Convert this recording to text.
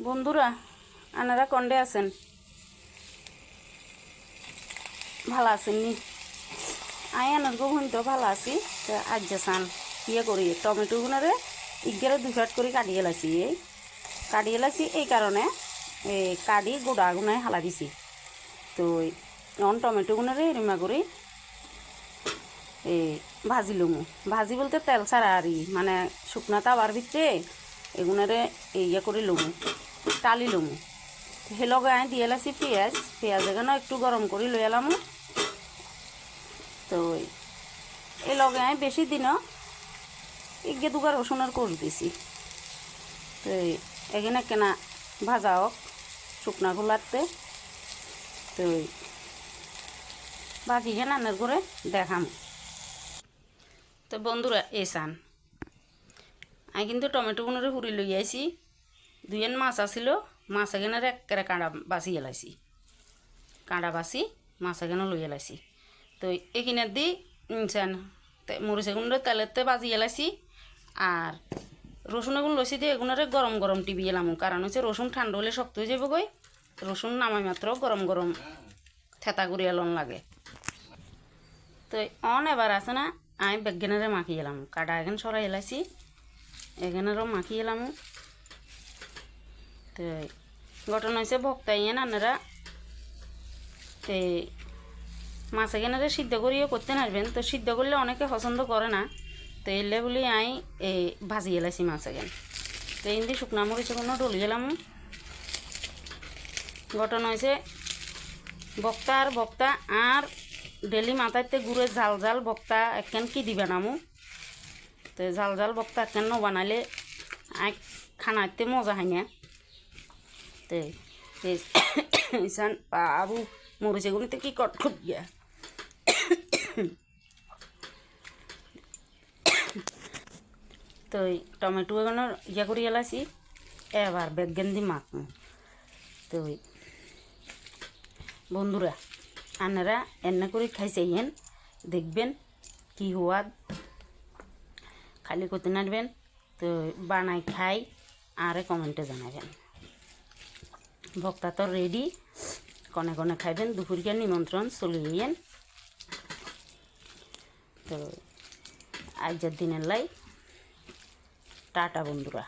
বন্ধুরা, আনারা কন্ডে আছেন? ভালো আছেন নি? আনার গোহন তো ভালো আছি। আজ যান ইয়ে করি টমেটো গুনারে ইগেরে দুফাট করে কাটিয়ে লাইছি। এই কারণে কাটি গোড়া গুনায় হালা দিছি। তো অন টমেটো গুনারে এরিমা করে ভাজি লমু। ভাজি বলতে তেল ছাড়া আর মানে শুকনা তাওয়ার ভিতরে এগুনারে ইয়ে করে লমু, টালি লমু। সেই লগে আই দিয়ে লাইছি পেঁয়াজ এখানে একটু গরম করে লই এলাম। তো এই লগে আই বেশি দিনও ইগে দুগার রসুনের কোষ দিছি। তো এখানে কেনা ভাজা হোক শুকনা খোলাতে। তো বাকি রান্নার করে দেখাম। তো বন্ধুরা চান আমি কিন্তু টমেটো গুণরে হুড়ি লই আইছি। দুইয়েন মাছ আসিল, মাছ এখানে একেবারে কাঁড়া বাছি এলাইছি। কাঁড়া বাছি মাছ এখানে লই এলাইছি। তো এখানে দি চান মরিচ এগুলো তেলেতে বাজি এলাইছি। আর রসুন এগুলো লইছি দিয়ে এগুলোরে গরম গরম টিপি এলাম। কারণ হচ্ছে রসুন ঠান্ডা হলে শক্ত হয়ে যাবে গই। রসুন নামাই মাত্র গরম গরম থেতা করে এলন লাগে। তো অন এবার আছে না আমি বেগেনারে মাখি এলাম। কাটা এখানে সরাই এলাইছি, এখানেরও মাখি এলাম। তো ঘটনা হয়েছে ভক্তাইয়েন আপনারা তো মাছ এখানে সিদ্ধ করিও করতে নারবেন। তো সিদ্ধ করলে অনেকে পছন্দ করে না। তো এলে বলি আই ভাজি এলাইছি মাছ এখানে। তো এমনি শুকনা মরিচ কোনো ডলি এলাম। ঘটনা হয়েছে বক্তা আর ডেলি মাথাইতে গুড়ে ঝাল ঝাল বক্তা একখান কি দিবে নামু। তো ঝাল ঝাল বক্তা একখান ন বানাইলে আই খানাইতে মজা হয় না। তো আবু মরিচ এগুলিতে কি কটকট গিয়া। তো টমেটো এগুলো ইয়া করে এলাইছি। এবার বেগেন দি মাখমু। তো বন্ধুরা আপনারা এনে করে খাইছেন, দেখবেন কি হওয়াদ। খালি করতে নারবেন। তো বানাই খাই আর কমেন্টে জানাবেন। ভক্তা তো রেডি, কনে কনে খাইবেন। দুপুরকে নিমন্ত্রণ চলিয়েন। তো আজকের দিনের লাই টাটা বন্ধুরা।